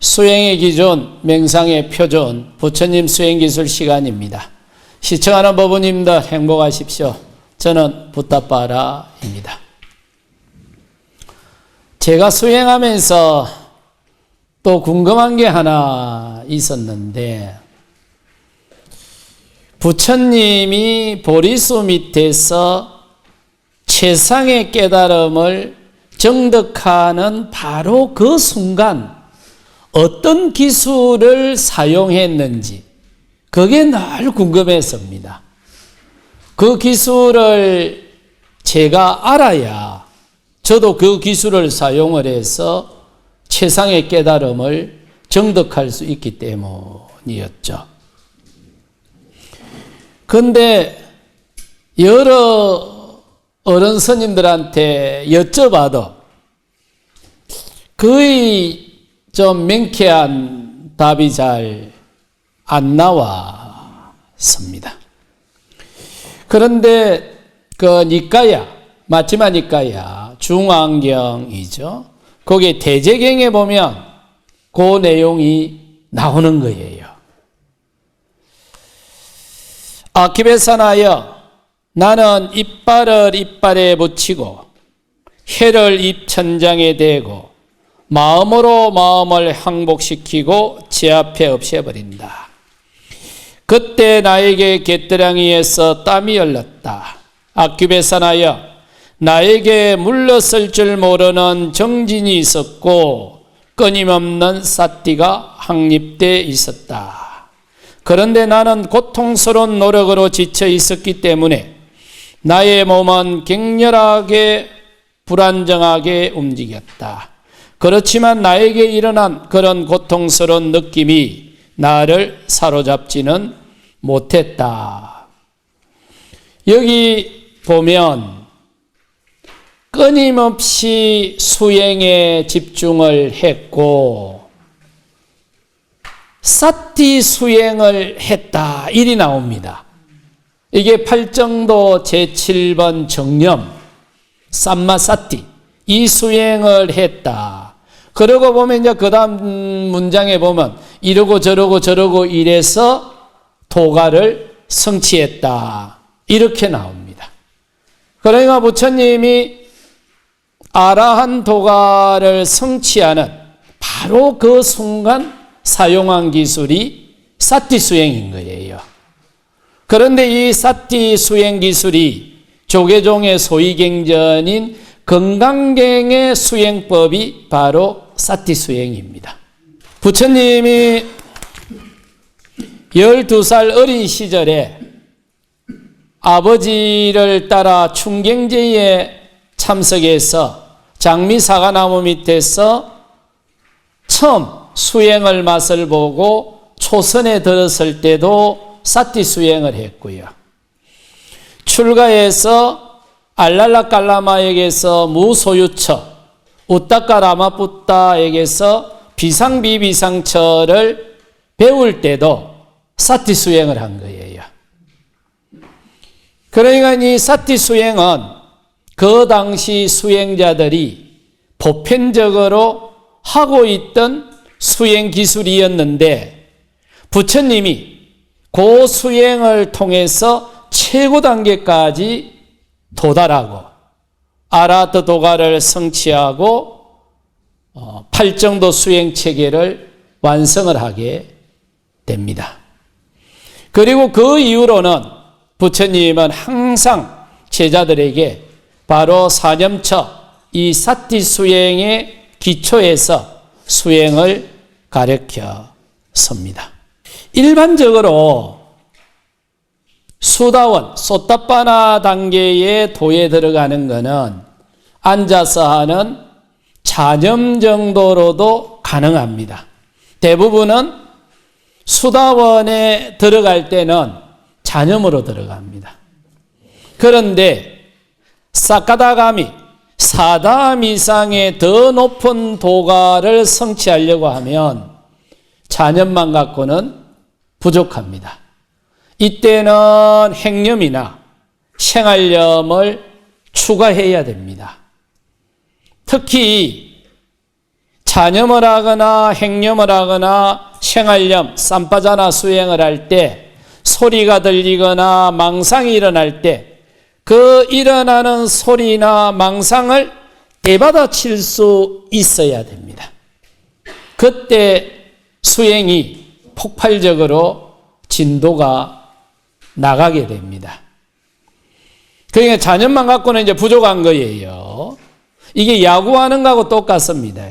수행의 기준, 맹상의 표준, 부처님 수행기술 시간입니다. 시청하는 법부님들 행복하십시오. 저는 붓다빠라입니다. 제가 수행하면서 또 궁금한 게 하나 있었는데, 부처님이 보리수 밑에서 최상의 깨달음을 정득하는 바로 그 순간 어떤 기술을 사용했는지 그게 늘 궁금했습니다. 그 기술을 제가 알아야 저도 그 기술을 사용을 해서 최상의 깨달음을 정득할 수 있기 때문이었죠. 그런데 여러 어른 스님들한테 여쭤봐도 거의 좀 명쾌한 답이 잘 안 나왔습니다. 그런데 그 니까야, 마지막 니까야 중앙경이죠. 거기에 대제경에 보면 그 내용이 나오는 거예요. 아키베사나여, 나는 이빨을 이빨에 붙이고 혀를 입천장에 대고 마음으로 마음을 항복시키고 제 앞에 없애버린다. 그때 나에게 갯더랑이에서 땀이 흘렀다. 아키베사나여, 나에게 물렀을 줄 모르는 정진이 있었고 끊임없는 사띠가 확립돼 있었다. 그런데 나는 고통스러운 노력으로 지쳐 있었기 때문에 나의 몸은 격렬하게 불안정하게 움직였다. 그렇지만 나에게 일어난 그런 고통스러운 느낌이 나를 사로잡지는 못했다. 여기 보면 끊임없이 수행에 집중을 했고 사티 수행을 했다, 일이 나옵니다. 이게 팔정도 제7번 정념 삼마사티, 이 수행을 했다. 그러고 보면 이제 그 다음 문장에 보면 이러고 저러고 이래서 도가를 성취했다, 이렇게 나옵니다. 그러니까 부처님이 아라한 도가를 성취하는 바로 그 순간 사용한 기술이 사티 수행인 거예요. 그런데 이 사티 수행 기술이 조계종의 소위경전인 건강경의 수행법이 바로 사티 수행입니다. 부처님이 12살 어린 시절에 아버지를 따라 충경제에 참석해서 장미사과나무 밑에서 처음 수행을 맛을 보고 초선에 들었을 때도 사티 수행을 했고요. 출가해서 알랄라 깔라마에게서 무소유처, 우따까 라마푸따에게서 비상비비상처를 배울 때도 사티 수행을 한 거예요. 그러니까 이 사티 수행은 그 당시 수행자들이 보편적으로 하고 있던 수행 기술이었는데 부처님이 그 수행을 통해서 최고 단계까지 도달하고 아라하트 도가를 성취하고 팔정도 수행 체계를 완성을 하게 됩니다. 그리고 그 이후로는 부처님은 항상 제자들에게 바로 사념처, 이 사티 수행의 기초에서 수행을 가르쳤습니다. 일반적으로 수다원, 소따빠나 단계의 도에 들어가는 것은 앉아서 하는 자념 정도로도 가능합니다. 대부분은 수다원에 들어갈 때는 자념으로 들어갑니다. 그런데 사카다가미, 사다암 이상의 더 높은 도가를 성취하려고 하면 자념만 갖고는 부족합니다. 이때는 행념이나 생활념을 추가해야 됩니다. 특히 차념을 하거나 행념을 하거나 생활념, 쌈바자나 수행을 할 때 소리가 들리거나 망상이 일어날 때 그 일어나는 소리나 망상을 대받아칠 수 있어야 됩니다. 그때 수행이 폭발적으로 진도가 나가게 됩니다. 그러니까 자념만 갖고는 이제 부족한 거예요. 이게 야구하는 거하고 똑같습니다.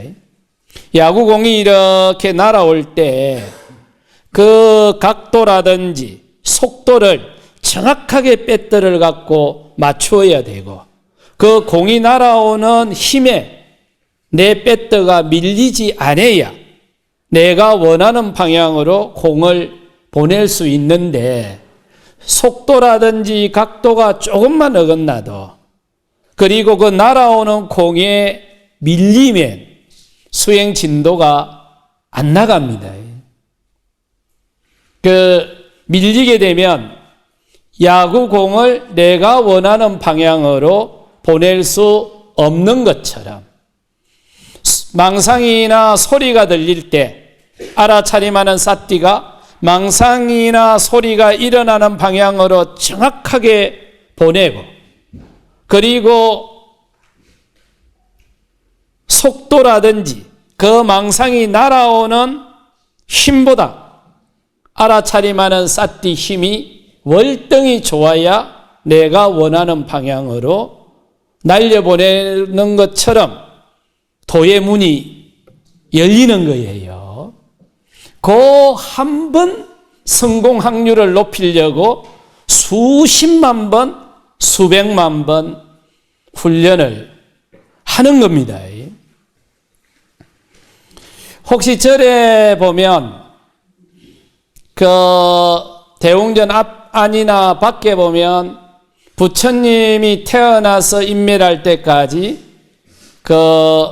야구공이 이렇게 날아올 때 그 각도라든지 속도를 정확하게 배트를 갖고 맞추어야 되고 그 공이 날아오는 힘에 내 배트가 밀리지 않아야 내가 원하는 방향으로 공을 보낼 수 있는데 속도라든지 각도가 조금만 어긋나도 그리고 그 날아오는 공에 밀리면 수행 진도가 안 나갑니다. 밀리게 되면 야구공을 내가 원하는 방향으로 보낼 수 없는 것처럼 망상이나 소리가 들릴 때 알아차림하는 사띠가 망상이나 소리가 일어나는 방향으로 정확하게 보내고 그리고 속도라든지 그 망상이 날아오는 힘보다 알아차림하는 사띠 힘이 월등히 좋아야 내가 원하는 방향으로 날려보내는 것처럼 도의 문이 열리는 거예요. 그 한 번 성공 확률을 높이려고 수십만 번, 수백만 번 훈련을 하는 겁니다. 혹시 절에 보면 그 대웅전 앞 안이나 밖에 보면 부처님이 태어나서 인멸할 때까지 그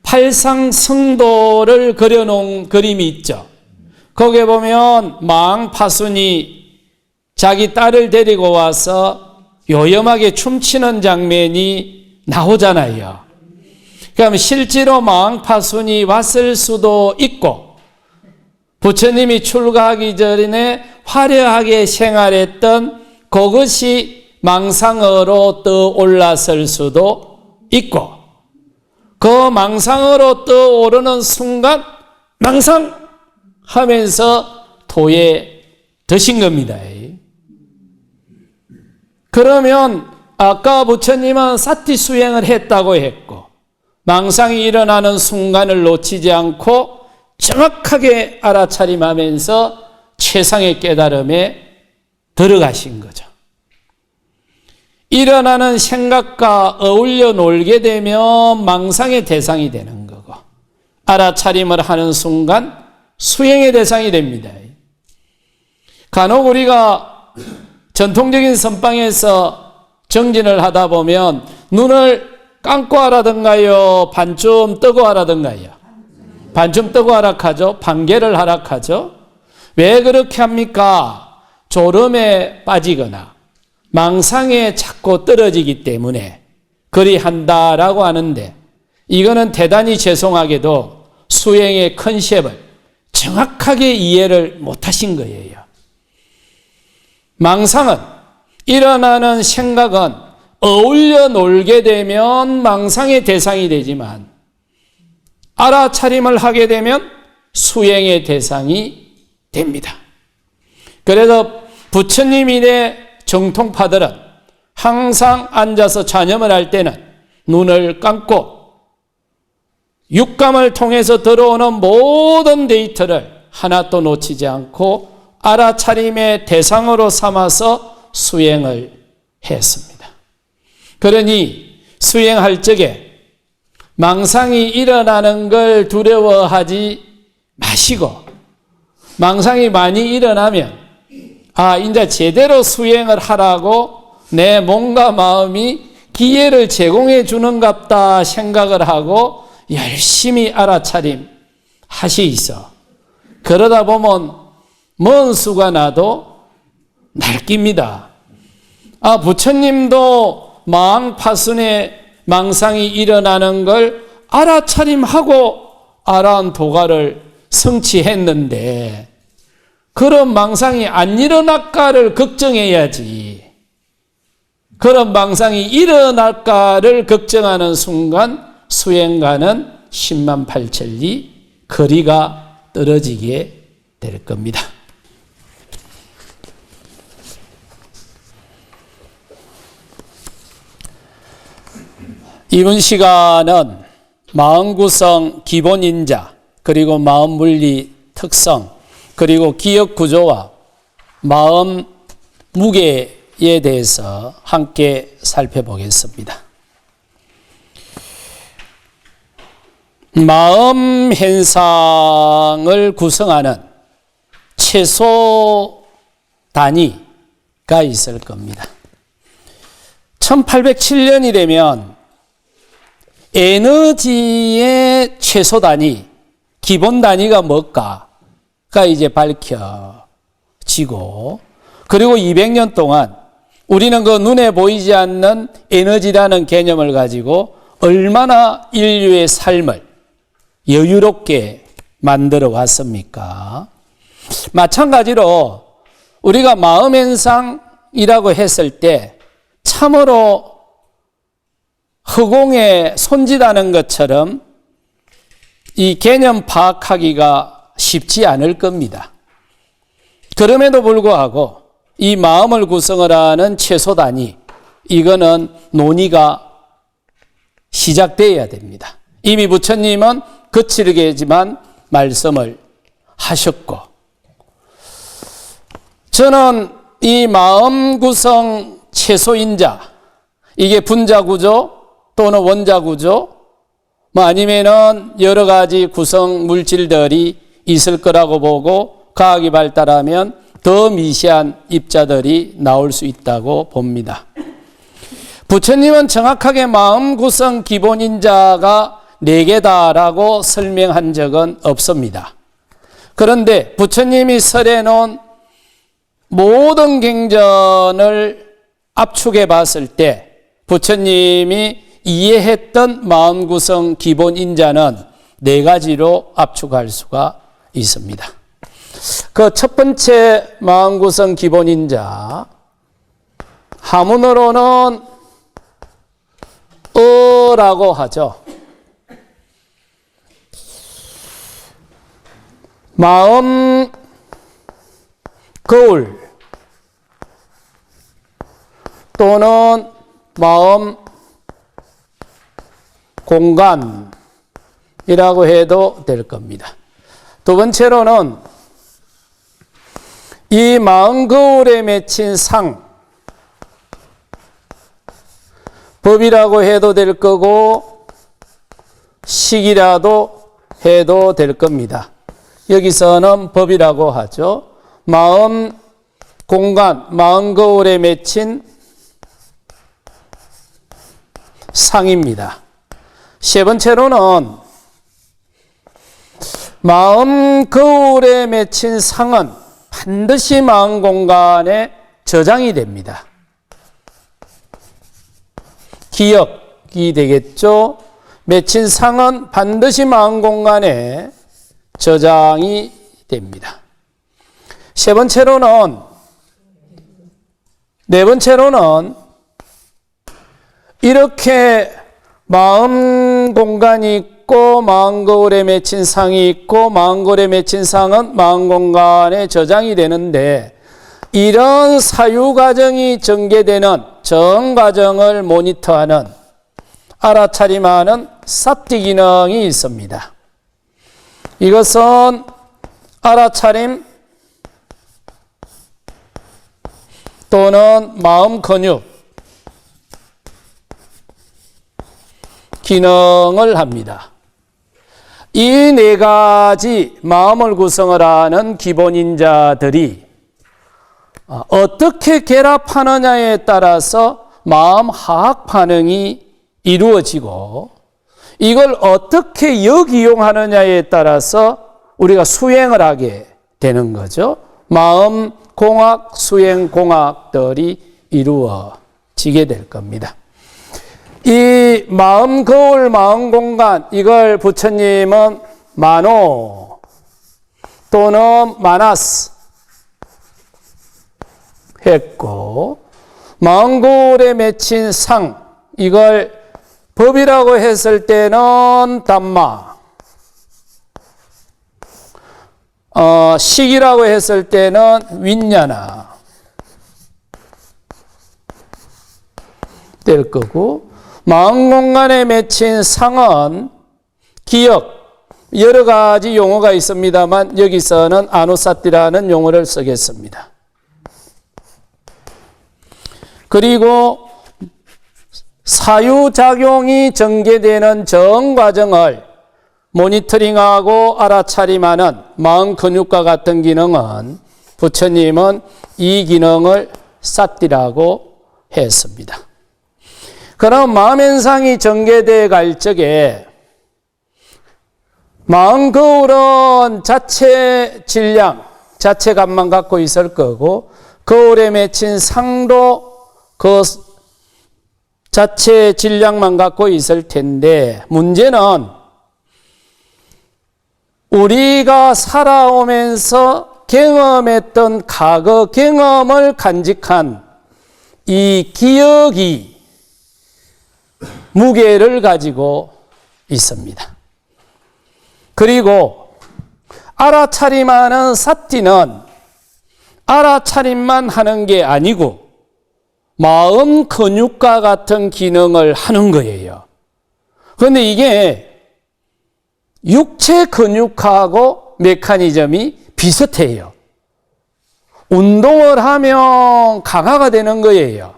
팔상성도를 그려놓은 그림이 있죠. 거기에 보면 망파순이 자기 딸을 데리고 와서 요염하게 춤추는 장면이 나오잖아요. 그럼 실제로 망파순이 왔을 수도 있고 부처님이 출가하기 전에 화려하게 생활했던 그것이 망상으로 떠올랐을 수도 있고 그 망상으로 떠오르는 순간 망상하면서 도에 드신 겁니다. 그러면 아까 부처님은 사티 수행을 했다고 했고 망상이 일어나는 순간을 놓치지 않고 정확하게 알아차림하면서 최상의 깨달음에 들어가신 거죠. 일어나는 생각과 어울려 놀게 되면 망상의 대상이 되는 거고 알아차림을 하는 순간 수행의 대상이 됩니다. 간혹 우리가 전통적인 선방에서 정진을 하다 보면 눈을 감고 하라든가요, 반쯤 뜨고 하라든가요. 반쯤 뜨고 하락하죠. 반개를 하락하죠. 왜 그렇게 합니까? 졸음에 빠지거나 망상에 자꾸 떨어지기 때문에 그리 한다라고 하는데 이거는 대단히 죄송하게도 수행의 컨셉을 정확하게 이해를 못하신 거예요. 망상은 일어나는 생각은 어울려 놀게 되면 망상의 대상이 되지만 알아차림을 하게 되면 수행의 대상이 됩니다. 그래서 부처님이래 정통파들은 항상 앉아서 좌념을 할 때는 눈을 감고 육감을 통해서 들어오는 모든 데이터를 하나도 놓치지 않고 알아차림의 대상으로 삼아서 수행을 했습니다. 그러니 수행할 적에 망상이 일어나는 걸 두려워하지 마시고 망상이 많이 일어나면 이제 제대로 수행을 하라고 내 몸과 마음이 기회를 제공해 주는갑다 생각을 하고 열심히 알아차림 하시이소. 그러다 보면 먼 수가 나도 날깁니다. 부처님도 망파순의 망상이 일어나는 걸 알아차림하고 아라한 도가를 성취했는데 그런 망상이 안 일어날까를 걱정해야지. 그런 망상이 일어날까를 걱정하는 순간 수행과는 10만 8천리 거리가 떨어지게 될 겁니다. 이번 시간은 마음구성 기본인자, 그리고 마음물리 특성, 그리고 기억구조와 마음 무게에 대해서 함께 살펴보겠습니다. 마음 현상을 구성하는 최소 단위가 있을 겁니다. 1807년이 되면 에너지의 최소 단위, 기본 단위가 뭘까가 이제 밝혀지고, 그리고 200년 동안 우리는 그 눈에 보이지 않는 에너지라는 개념을 가지고 얼마나 인류의 삶을 여유롭게 만들어 왔습니까? 마찬가지로 우리가 마음현상이라고 했을 때 참으로 허공에 손짓하는 것처럼 이 개념 파악하기가 쉽지 않을 겁니다. 그럼에도 불구하고 이 마음을 구성을 하는 최소 단위, 이거는 논의가 시작되어야 됩니다. 이미 부처님은 거칠게지만 말씀을 하셨고, 저는 이 마음 구성 최소인자, 이게 분자구조 또는 원자구조, 아니면은 여러 가지 구성 물질들이 있을 거라고 보고 과학이 발달하면 더 미세한 입자들이 나올 수 있다고 봅니다. 부처님은 정확하게 마음 구성 기본인자가 4개다라고 설명한 적은 없습니다. 그런데 부처님이 설해 놓은 모든 경전을 압축해 봤을 때 부처님이 이해했던 마음 구성 기본 인자는 4가지로 압축할 수가 있습니다. 그 첫 번째 마음 구성 기본 인자, 한문으로는 어라고 하죠. 마음 거울 또는 마음 공간이라고 해도 될 겁니다. 두 번째로는 이 마음 거울에 맺힌 상, 법이라고 해도 될 거고 식이라도 해도 될 겁니다. 여기서는 법이라고 하죠. 마음 공간, 마음 거울에 맺힌 상입니다. 세 번째로는 마음 거울에 맺힌 상은 반드시 마음 공간에 저장이 됩니다. 기억이 되겠죠. 맺힌 상은 반드시 마음 공간에 저장이 됩니다. 네 번째로는 이렇게 마음 공간이 있고 마음 거울에 맺힌 상이 있고 마음 거울에 맺힌 상은 마음 공간에 저장이 되는데, 이런 사유 과정이 전개되는 정 과정을 모니터하는 알아차림하는 삽티 기능이 있습니다. 이것은 알아차림 또는 마음 근육 기능을 합니다. 이 4가지 마음을 구성을 하는 기본인자들이 어떻게 결합하느냐에 따라서 마음 화학 반응이 이루어지고, 이걸 어떻게 역이용하느냐에 따라서 우리가 수행을 하게 되는 거죠. 마음 공학, 수행 공학들이 이루어지게 될 겁니다. 이 마음 거울, 마음 공간, 이걸 부처님은 마노 또는 마나스 했고, 마음고울에 맺힌 상, 이걸 법이라고 했을 때는 담마, 식이라고 했을 때는 윈냐나 될 거고, 마음 공간에 맺힌 상은 기억, 여러 가지 용어가 있습니다만 여기서는 아누사티라는 용어를 쓰겠습니다. 그리고 사유작용이 전개되는 전 과정을 모니터링하고 알아차림하는 마음 근육과 같은 기능은 부처님은 이 기능을 사띠라고 했습니다. 그럼 마음 현상이 전개되어 갈 적에 마음 거울은 자체 질량, 자체감만 갖고 있을 거고, 거울에 맺힌 상도 그 자체 질량만 갖고 있을 텐데, 문제는 우리가 살아오면서 경험했던 과거 경험을 간직한 이 기억이 무게를 가지고 있습니다. 그리고 알아차림하는 사띠는 알아차림만 하는 게 아니고 마음 근육과 같은 기능을 하는 거예요. 그런데 이게 육체 근육하고 메커니즘이 비슷해요. 운동을 하면 강화가 되는 거예요.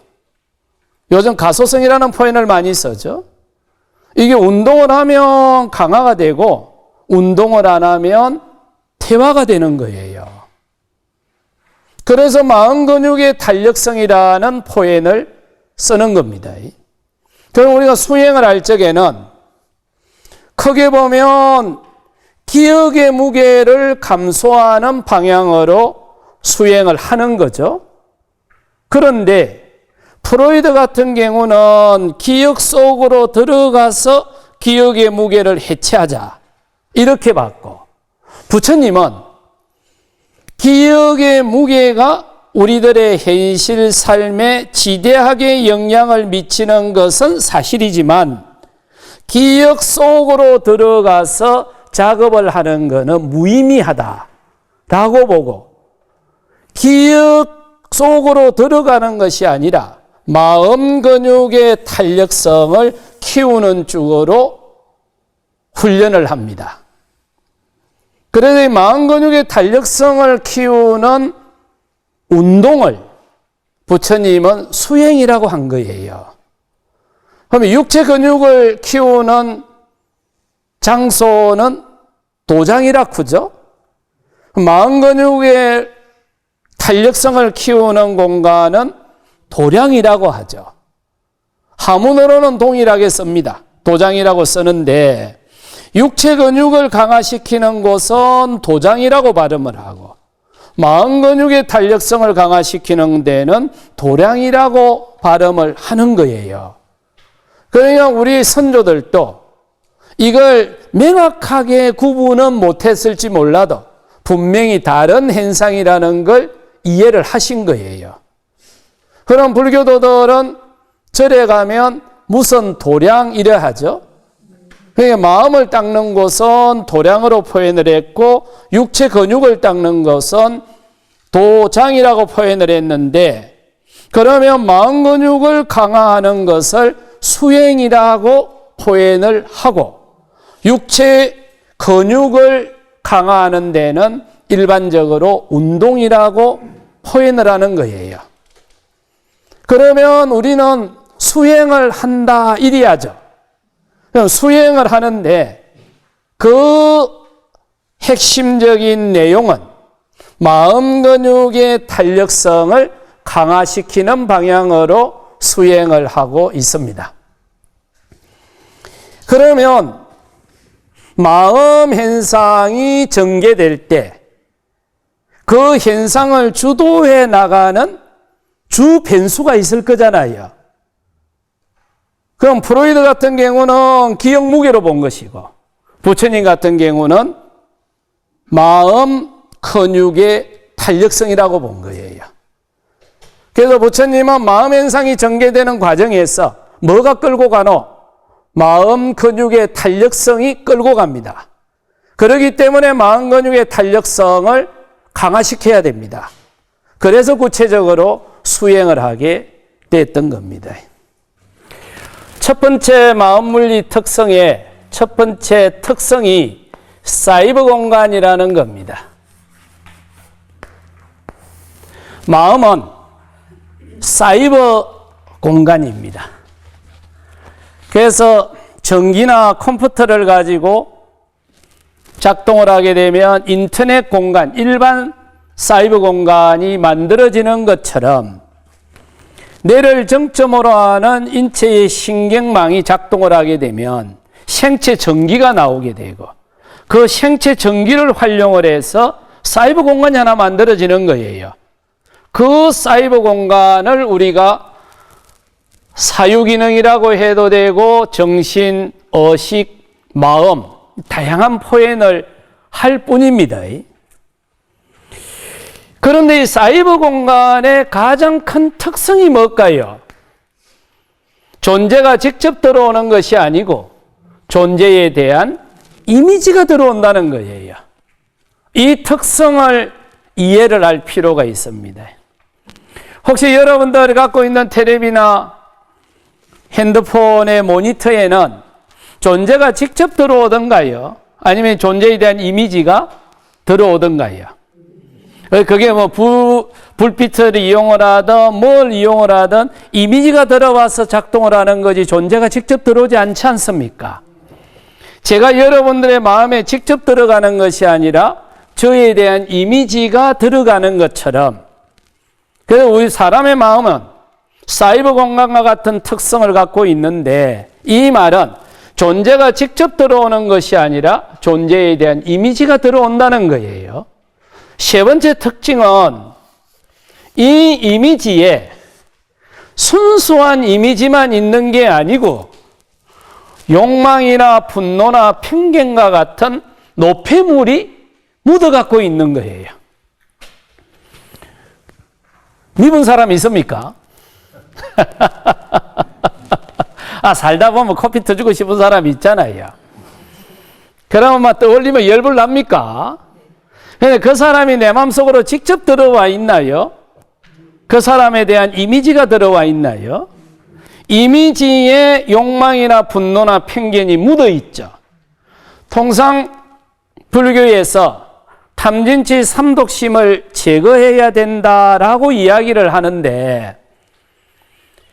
요즘 가소성이라는 표현을 많이 쓰죠. 이게 운동을 하면 강화가 되고 운동을 안 하면 퇴화가 되는 거예요. 그래서 마음 근육의 탄력성이라는 표현을 쓰는 겁니다. 그럼 우리가 수행을 할 적에는 크게 보면 기억의 무게를 감소하는 방향으로 수행을 하는 거죠. 그런데 프로이드 같은 경우는 기억 속으로 들어가서 기억의 무게를 해체하자 이렇게 봤고, 부처님은 기억의 무게가 우리들의 현실 삶에 지대하게 영향을 미치는 것은 사실이지만 기억 속으로 들어가서 작업을 하는 것은 무의미하다라고 보고, 기억 속으로 들어가는 것이 아니라 마음 근육의 탄력성을 키우는 쪽으로 훈련을 합니다. 그래서 이 마음 근육의 탄력성을 키우는 운동을 부처님은 수행이라고 한 거예요. 그러면 육체 근육을 키우는 장소는 도장이라고 하죠. 마음 근육의 탄력성을 키우는 공간은 도량이라고 하죠. 하문으로는 동일하게 씁니다. 도장이라고 쓰는데 육체 근육을 강화시키는 곳은 도장이라고 발음을 하고, 마음 근육의 탄력성을 강화시키는 데는 도량이라고 발음을 하는 거예요. 그러니까 우리 선조들도 이걸 명확하게 구분은 못했을지 몰라도 분명히 다른 현상이라는 걸 이해를 하신 거예요. 그럼 불교도들은 절에 가면 무슨 도량 이래 하죠. 그러니까 마음을 닦는 곳은 도량으로 표현을 했고 육체 근육을 닦는 것은 도장이라고 표현을 했는데, 그러면 마음 근육을 강화하는 것을 수행이라고 표현을 하고 육체 근육을 강화하는 데는 일반적으로 운동이라고 표현을 하는 거예요. 그러면 우리는 수행을 한다 이래야죠. 수행을 하는데 그 핵심적인 내용은 마음 근육의 탄력성을 강화시키는 방향으로 수행을 하고 있습니다. 그러면 마음 현상이 전개될 때 그 현상을 주도해 나가는 주 변수가 있을 거잖아요. 그럼 프로이드 같은 경우는 기억 무게로 본 것이고, 부처님 같은 경우는 마음 근육의 탄력성이라고 본 거예요. 그래서 부처님은 마음 현상이 전개되는 과정에서 뭐가 끌고 가노? 마음 근육의 탄력성이 끌고 갑니다. 그렇기 때문에 마음 근육의 탄력성을 강화시켜야 됩니다. 그래서 구체적으로 수행을 하게 됐던 겁니다. 첫 번째 마음물리 특성의 첫 번째 특성이 사이버 공간이라는 겁니다. 마음은 사이버 공간입니다. 그래서 전기나 컴퓨터를 가지고 작동을 하게 되면 인터넷 공간, 일반 사이버 공간이 만들어지는 것처럼 뇌를 정점으로 하는 인체의 신경망이 작동을 하게 되면 생체 전기가 나오게 되고 그 생체 전기를 활용을 해서 사이버 공간이 하나 만들어지는 거예요. 그 사이버 공간을 우리가 사유기능이라고 해도 되고 정신, 의식, 마음 다양한 표현을 할 뿐입니다. 그런데 이 사이버 공간의 가장 큰 특성이 뭘까요? 존재가 직접 들어오는 것이 아니고 존재에 대한 이미지가 들어온다는 거예요. 이 특성을 이해를 할 필요가 있습니다. 혹시 여러분들이 갖고 있는 텔레비나 핸드폰의 모니터에는 존재가 직접 들어오던가요? 아니면 존재에 대한 이미지가 들어오던가요? 그게 뭐 불빛을 이용을 하든 뭘 이용을 하든 이미지가 들어와서 작동을 하는 거지 존재가 직접 들어오지 않지 않습니까? 제가 여러분들의 마음에 직접 들어가는 것이 아니라 저에 대한 이미지가 들어가는 것처럼 그래서 우리 사람의 마음은 사이버 공간과 같은 특성을 갖고 있는데 이 말은 존재가 직접 들어오는 것이 아니라 존재에 대한 이미지가 들어온다는 거예요. 세 번째 특징은 이 이미지에 순수한 이미지만 있는 게 아니고 욕망이나 분노나 편견과 같은 노폐물이 묻어갖고 있는 거예요. 믿은 사람 있습니까? 살다 보면 커피 터주고 싶은 사람이 있잖아요. 그러면 막 떠올리면 열불 납니까? 근데 그 사람이 내 마음속으로 직접 들어와 있나요? 그 사람에 대한 이미지가 들어와 있나요? 이미지에 욕망이나 분노나 편견이 묻어 있죠. 통상 불교에서 탐진치 삼독심을 제거해야 된다라고 이야기를 하는데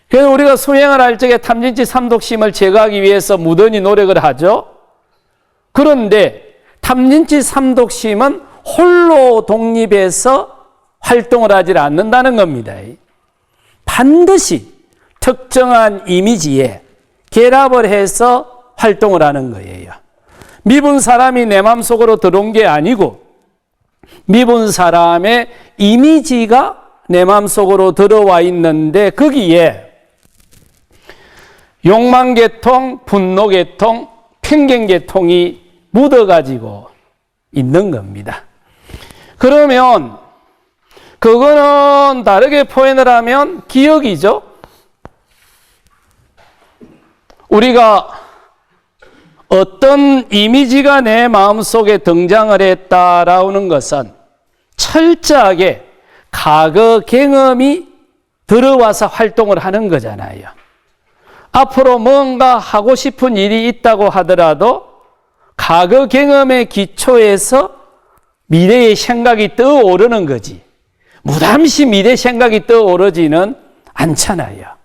그래서 우리가 수행을 할 적에 탐진치 삼독심을 제거하기 위해서 무던히 노력을 하죠. 그런데 탐진치 삼독심은 홀로 독립해서 활동을 하지 않는다는 겁니다. 반드시 특정한 이미지에 결합을 해서 활동을 하는 거예요. 미분 사람이 내 마음속으로 들어온 게 아니고 미분 사람의 이미지가 내 마음속으로 들어와 있는데 거기에 욕망계통, 분노계통, 편견계통이 묻어가지고 있는 겁니다. 그러면 그거는 다르게 표현을 하면 기억이죠. 우리가 어떤 이미지가 내 마음속에 등장을 했다라는 것은 철저하게 과거 경험이 들어와서 활동을 하는 거잖아요. 앞으로 뭔가 하고 싶은 일이 있다고 하더라도 과거 경험의 기초에서 미래의 생각이 떠오르는 거지. 무담시 미래 생각이 떠오르지는 않잖아요.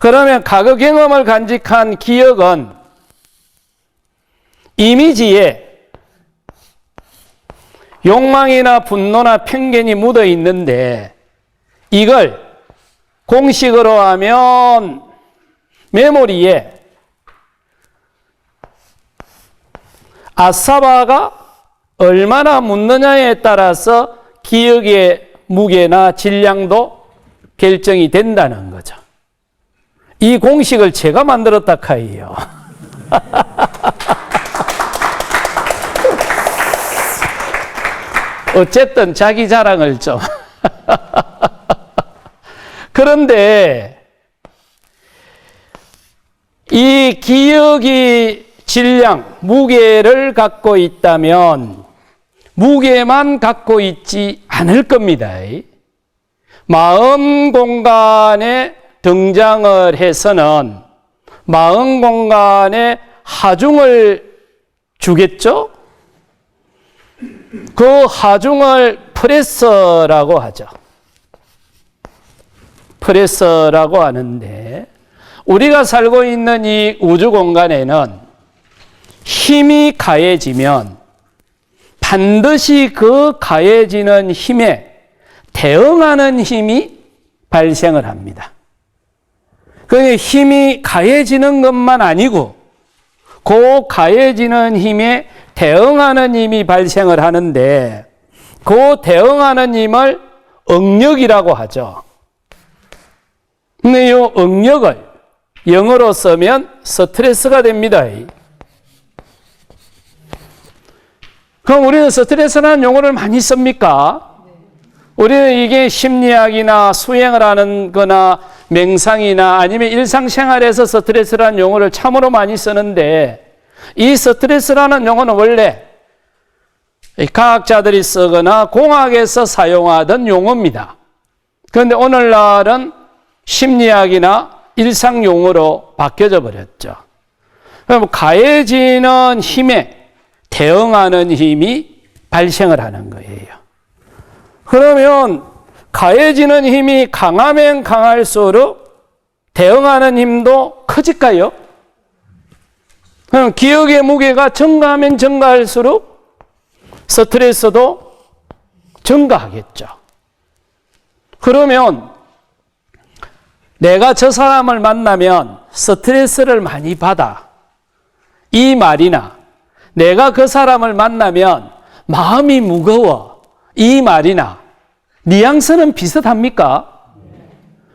그러면 과거 경험을 간직한 기억은 이미지에 욕망이나 분노나 편견이 묻어 있는데 이걸 공식으로 하면 메모리에 아사바가 얼마나 묻느냐에 따라서 기억의 무게나 질량도 결정이 된다는 거죠. 이 공식을 제가 만들었다 카이요. 어쨌든 자기 자랑을 좀. 그런데 이 기억이 질량, 무게를 갖고 있다면 무게만 갖고 있지 않을 겁니다. 마음 공간에 등장을 해서는 마음 공간에 하중을 주겠죠? 그 하중을 프레서라고 하죠. 프레서라고 하는데 우리가 살고 있는 이 우주 공간에는 힘이 가해지면 반드시 그 가해지는 힘에 대응하는 힘이 발생을 합니다. 그러니까 힘이 가해지는 것만 아니고 그 가해지는 힘에 대응하는 힘이 발생을 하는데 그 대응하는 힘을 응력이라고 하죠. 근데 이 응력을 영어로 쓰면 스트레스가 됩니다. 그럼 우리는 스트레스라는 용어를 많이 씁니까? 우리는 이게 심리학이나 수행을 하는 거나 명상이나 아니면 일상생활에서 스트레스라는 용어를 참으로 많이 쓰는데 이 스트레스라는 용어는 원래 과학자들이 쓰거나 공학에서 사용하던 용어입니다. 그런데 오늘날은 심리학이나 일상 용어로 바뀌어져 버렸죠. 그럼 가해지는 힘에 대응하는 힘이 발생을 하는 거예요. 그러면 가해지는 힘이 강하면 강할수록 대응하는 힘도 커질까요? 그럼 기억의 무게가 증가하면 증가할수록 스트레스도 증가하겠죠. 그러면 내가 저 사람을 만나면 스트레스를 많이 받아. 이 말이나 내가 그 사람을 만나면 마음이 무거워. 이 말이나 뉘앙스는 비슷합니까?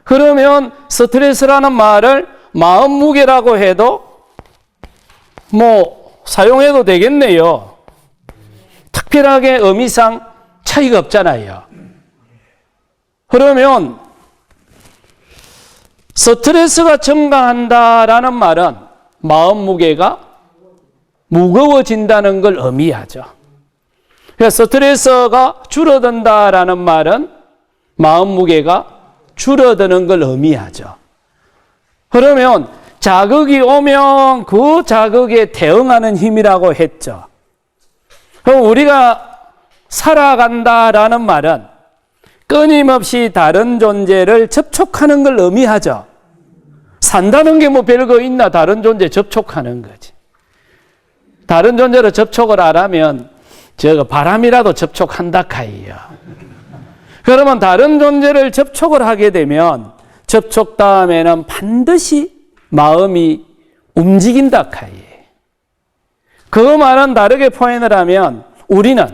그러면 스트레스라는 말을 마음 무게라고 해도 사용해도 되겠네요. 특별하게 의미상 차이가 없잖아요. 그러면 스트레스가 증가한다라는 말은 마음 무게가 무거워진다는 걸 의미하죠. 그래서 스트레스가 줄어든다라는 말은 마음 무게가 줄어드는 걸 의미하죠. 그러면 자극이 오면 그 자극에 대응하는 힘이라고 했죠. 그럼 우리가 살아간다라는 말은 끊임없이 다른 존재를 접촉하는 걸 의미하죠. 산다는 게 별거 있나? 다른 존재 접촉하는 거지. 다른 존재를 접촉을 안 하면 바람이라도 접촉한다 카이요. 그러면 다른 존재를 접촉을 하게 되면 접촉 다음에는 반드시 마음이 움직인다 카이. 그 말은 다르게 표현을 하면 우리는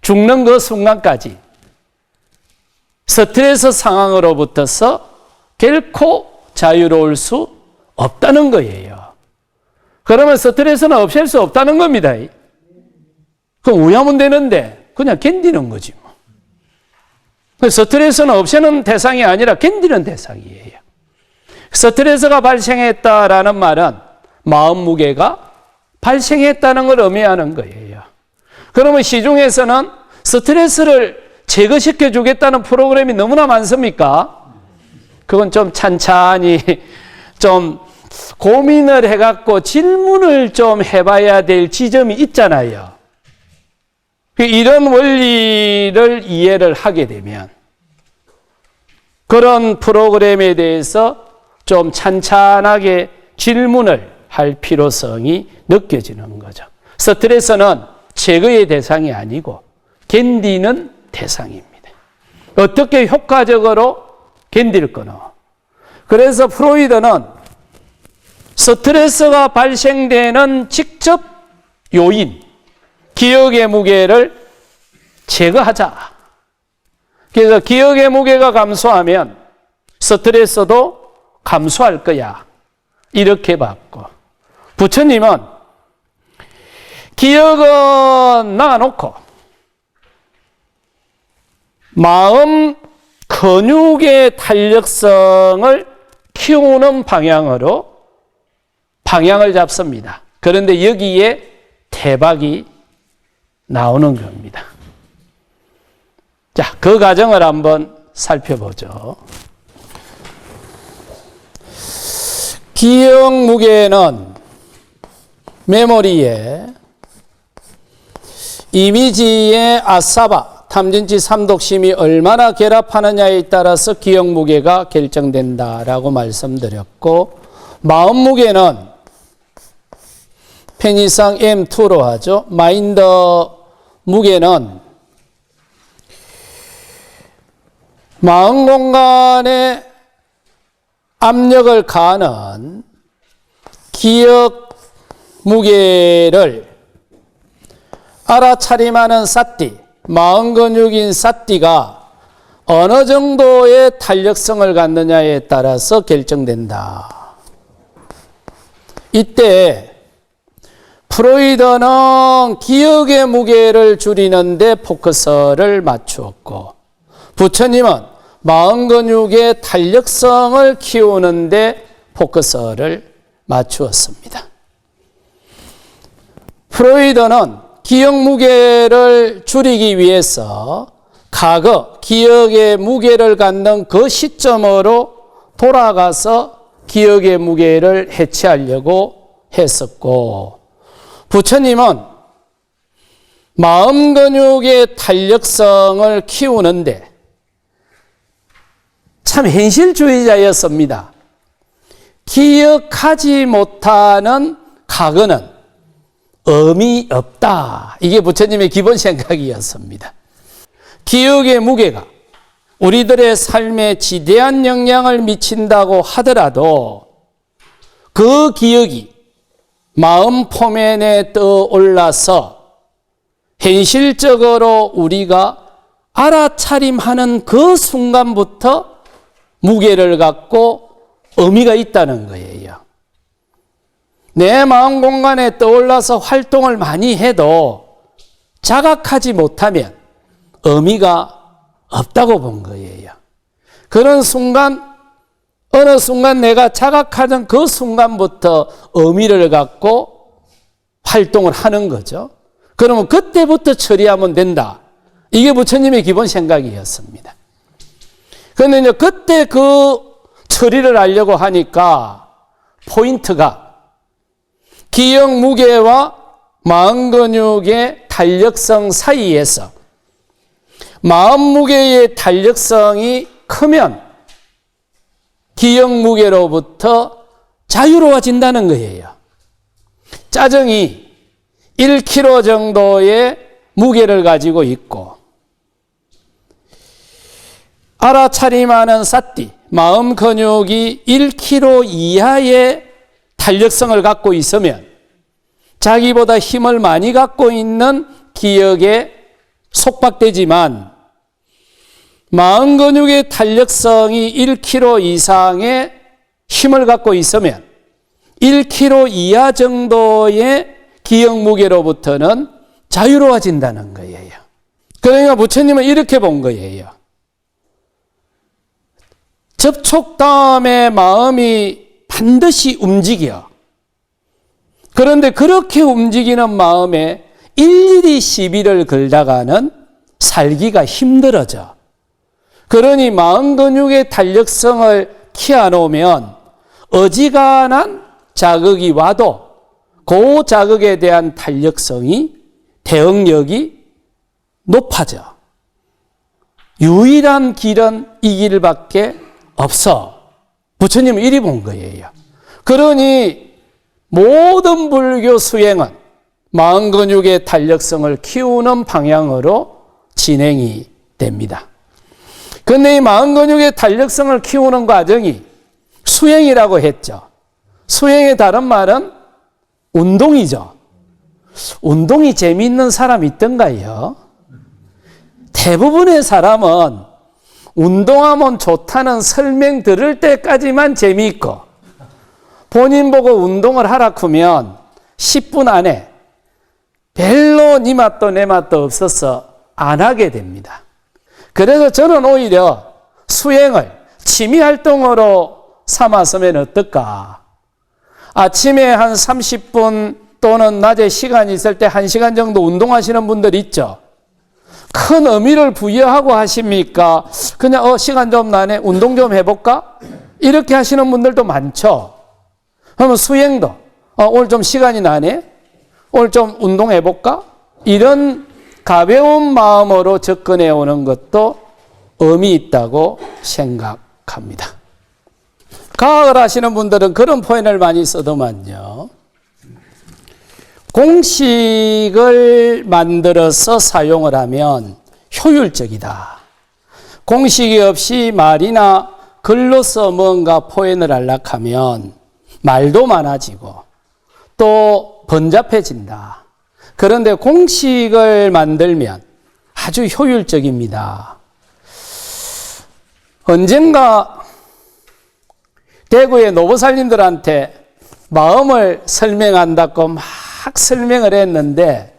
죽는 그 순간까지 스트레스 상황으로부터서 결코 자유로울 수 없다는 거예요. 그러면 스트레스는 없앨 수 없다는 겁니다. 그럼 우야면 되는데 그냥 견디는 거지 스트레스는 없애는 대상이 아니라 견디는 대상이에요. 스트레스가 발생했다라는 말은 마음 무게가 발생했다는 걸 의미하는 거예요. 그러면 시중에서는 스트레스를 제거시켜 주겠다는 프로그램이 너무나 많습니까? 그건 좀 찬찬히 좀 고민을 해갖고 질문을 좀 해봐야 될 지점이 있잖아요. 이런 원리를 이해를 하게 되면 그런 프로그램에 대해서 좀 찬찬하게 질문을 할 필요성이 느껴지는 거죠. 스트레스는 제거의 대상이 아니고 견디는 대상입니다. 어떻게 효과적으로 견딜 거노? 그래서 프로이드는 스트레스가 발생되는 직접 요인, 기억의 무게를 제거하자. 그래서 기억의 무게가 감소하면 스트레스도 감소할 거야. 이렇게 봤고, 부처님은 기억은 놔놓고 마음 근육의 탄력성을 키우는 방향으로 방향을 잡습니다. 그런데 여기에 태박이 나오는 겁니다. 자, 그 과정을 한번 살펴보죠. 기억 무게는 메모리에 이미지의 아사바, 탐진치 삼독심이 얼마나 결합하느냐에 따라서 기억 무게가 결정된다라고 말씀드렸고, 마음 무게는 편의상 M2로 하죠. 마인드 무게는 마음 공간에 압력을 가하는 기억 무게를 알아차림하는 사띠, 마음 근육인 사띠가 어느 정도의 탄력성을 갖느냐에 따라서 결정된다. 이때 프로이드는 기억의 무게를 줄이는데 포커스를 맞추었고, 부처님은 마음 근육의 탄력성을 키우는데 포커스를 맞추었습니다. 프로이드는 기억 무게를 줄이기 위해서 과거 기억의 무게를 갖는 그 시점으로 돌아가서 기억의 무게를 해체하려고 했었고, 부처님은 마음 근육의 탄력성을 키우는데 참 현실주의자였습니다. 기억하지 못하는 과거는 의미 없다. 이게 부처님의 기본 생각이었습니다. 기억의 무게가 우리들의 삶에 지대한 영향을 미친다고 하더라도 그 기억이 마음 포면에 떠올라서 현실적으로 우리가 알아차림하는 그 순간부터 무게를 갖고 의미가 있다는 거예요. 내 마음 공간에 떠올라서 활동을 많이 해도 자각하지 못하면 의미가 없다고 본 거예요. 그런 순간, 어느 순간 내가 자각하는 그 순간부터 의미를 갖고 활동을 하는 거죠. 그러면 그때부터 처리하면 된다. 이게 부처님의 기본 생각이었습니다. 그런데 이제 그때 그 처리를 하려고 하니까 포인트가 기억 무게와 마음 근육의 탄력성 사이에서 마음 무게의 탄력성이 크면 기억 무게로부터 자유로워진다는 거예요. 짜증이 1kg 정도의 무게를 가지고 있고 알아차림하는 사띠, 마음 근육이 1kg 이하의 탄력성을 갖고 있으면 자기보다 힘을 많이 갖고 있는 기억에 속박되지만 마음 근육의 탄력성이 1kg 이상의 힘을 갖고 있으면 1kg 이하 정도의 기억 무게로부터는 자유로워진다는 거예요. 그러니까 부처님은 이렇게 본 거예요. 접촉 다음에 마음이 반드시 움직여. 그런데 그렇게 움직이는 마음에 일일이 시비를 걸다가는 살기가 힘들어져. 그러니 마음 근육의 탄력성을 키워놓으면 어지간한 자극이 와도 그 자극에 대한 탄력성이, 대응력이 높아져. 유일한 길은 이 길밖에 없어. 부처님은 이리 본 거예요. 그러니 모든 불교 수행은 마음 근육의 탄력성을 키우는 방향으로 진행이 됩니다. 그런데 이 마음 근육의 탄력성을 키우는 과정이 수행이라고 했죠. 수행의 다른 말은 운동이죠. 운동이 재미있는 사람 있던가요? 대부분의 사람은 운동하면 좋다는 설명 들을 때까지만 재미있고 본인 보고 운동을 하라 크면 10분 안에 별로 니 맛도 내 맛도 없어서 안 하게 됩니다. 그래서 저는 오히려 수행을 취미활동으로 삼았으면 어떨까? 아침에 한 30분 또는 낮에 시간이 있을 때 1시간 정도 운동하시는 분들 있죠? 큰 의미를 부여하고 하십니까? 그냥 시간 좀 나네, 운동 좀 해볼까? 이렇게 하시는 분들도 많죠. 그러면 수행도 오늘 좀 시간이 나네, 오늘 좀 운동해볼까? 이런 가벼운 마음으로 접근해 오는 것도 의미 있다고 생각합니다. 과학을 하시는 분들은 그런 표현을 많이 쓰더만요. 공식을 만들어서 사용을 하면 효율적이다. 공식이 없이 말이나 글로서 뭔가 표현을 하려고 하면 말도 많아지고 또 번잡해진다. 그런데 공식을 만들면 아주 효율적입니다. 언젠가 대구의 노보살님들한테 마음을 설명한다고 막 설명을 했는데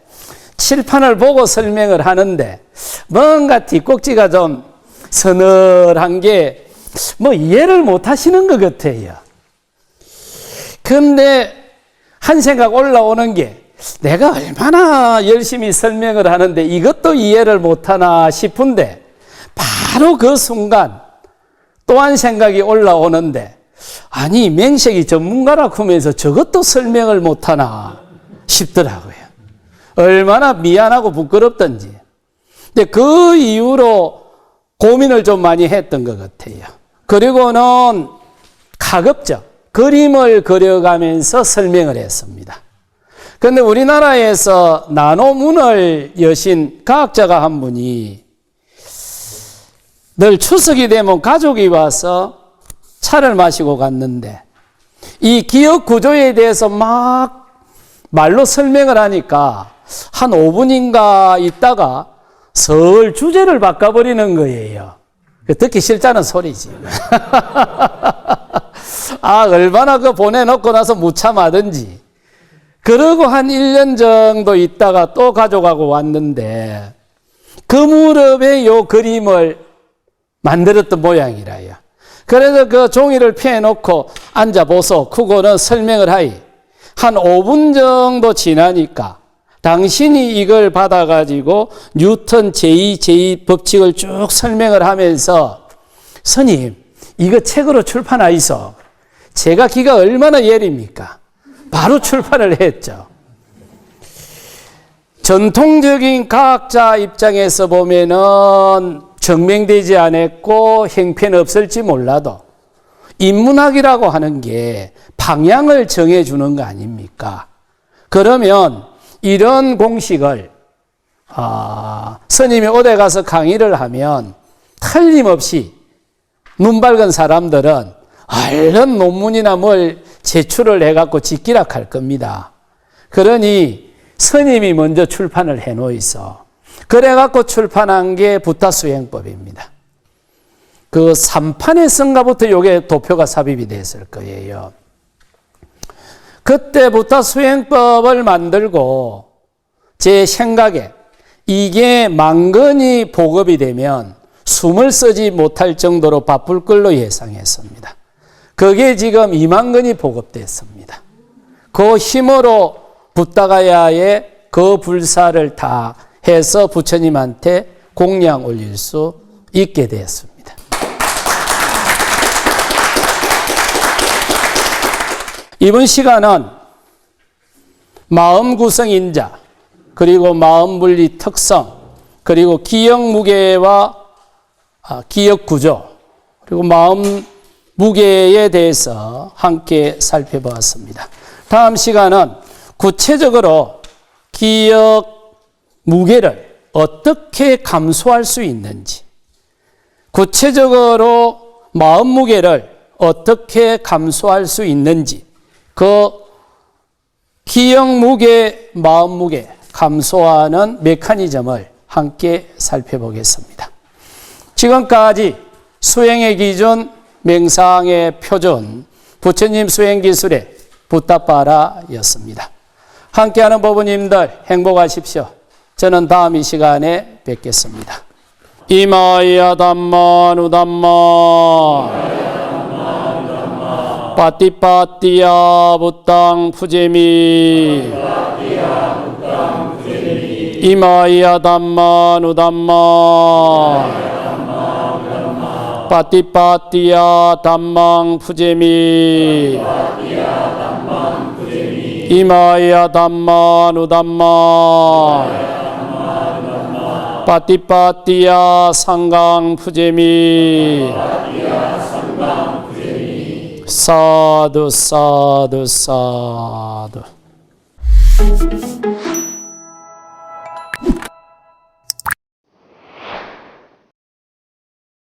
칠판을 보고 설명을 하는데 뭔가 뒷꼭지가 좀 서늘한 게 뭐 이해를 못 하시는 것 같아요. 근데 한 생각 올라오는 게 내가 얼마나 열심히 설명을 하는데 이것도 이해를 못 하나 싶은데 바로 그 순간 또 한 생각이 올라오는데 아니 맹색이 전문가라고 하면서 저것도 설명을 못 하나 싶더라고요. 얼마나 미안하고 부끄럽던지. 근데 그 이후로 고민을 좀 많이 했던 것 같아요. 그리고는 가급적 그림을 그려가면서 설명을 했습니다. 그런데 우리나라에서 나노문을 여신 과학자가 한 분이 늘 추석이 되면 가족이 와서 차를 마시고 갔는데 이 기억 구조에 대해서 막 말로 설명을 하니까 한 5분인가 있다가 설 주제를 바꿔버리는 거예요. 듣기 싫다는 소리지. 아, 얼마나 그 보내놓고 나서 무참하든지. 그러고 한 1년 정도 있다가 또 가져가고 왔는데 그 무렵에 요 그림을 만들었던 모양이라요. 그래서 그 종이를 펴놓고 앉아보소. 그거는 설명을 하이. 한 5분 정도 지나니까 당신이 이걸 받아가지고 뉴턴 제2 법칙을 쭉 설명을 하면서 스님, 이거 책으로 출판하이소. 제가 기가 얼마나 예립니까? 바로 출판을 했죠. 전통적인 과학자 입장에서 보면은 증명되지 않았고 형편은 없을지 몰라도 인문학이라고 하는 게 방향을 정해주는 거 아닙니까? 그러면 이런 공식을 스님이 어디 가서 강의를 하면 틀림없이 눈 밝은 사람들은 얼른 논문이나 뭘 제출을 해갖고 짓기라 할 겁니다. 그러니 스님이 먼저 출판을 해놓이소. 그래갖고 출판한 게 부타수행법입니다. 그 3판에 쓴가부터 이게 도표가 삽입이 됐을 거예요. 그때 부타수행법을 만들고 제 생각에 이게 만건이 보급이 되면 숨을 쓰지 못할 정도로 바쁠 걸로 예상했습니다. 그게 지금 2만 건이 보급됐습니다. 그 힘으로 붓다가야의 그 불사를 다 해서 부처님한테 공양 올릴 수 있게 되었습니다. 이번 시간은 마음 구성인자, 그리고 마음 분리 특성, 그리고 기억 무게와 기억 구조, 그리고 마음 무게에 대해서 함께 살펴보았습니다. 다음 시간은 구체적으로 기억 무게를 어떻게 감소할 수 있는지, 구체적으로 마음 무게를 어떻게 감소할 수 있는지, 그 기억 무게, 마음 무게 감소하는 메커니즘을 함께 살펴보겠습니다. 지금까지 수행의 기준, 명상의 표준, 부처님 수행 기술의 붓다빠라였습니다. 함께하는 법부님들 행복하십시오. 저는 다음 이 시간에 뵙겠습니다. 이마야 담마 누담마 빠띠빠띠야 부땅 푸제미 이마야 담마 누담마 빠띠빠띠야 담망 푸제미 이마야 담마 누담마 빠띠빠띠야 상강 푸제미 사두 사두 사두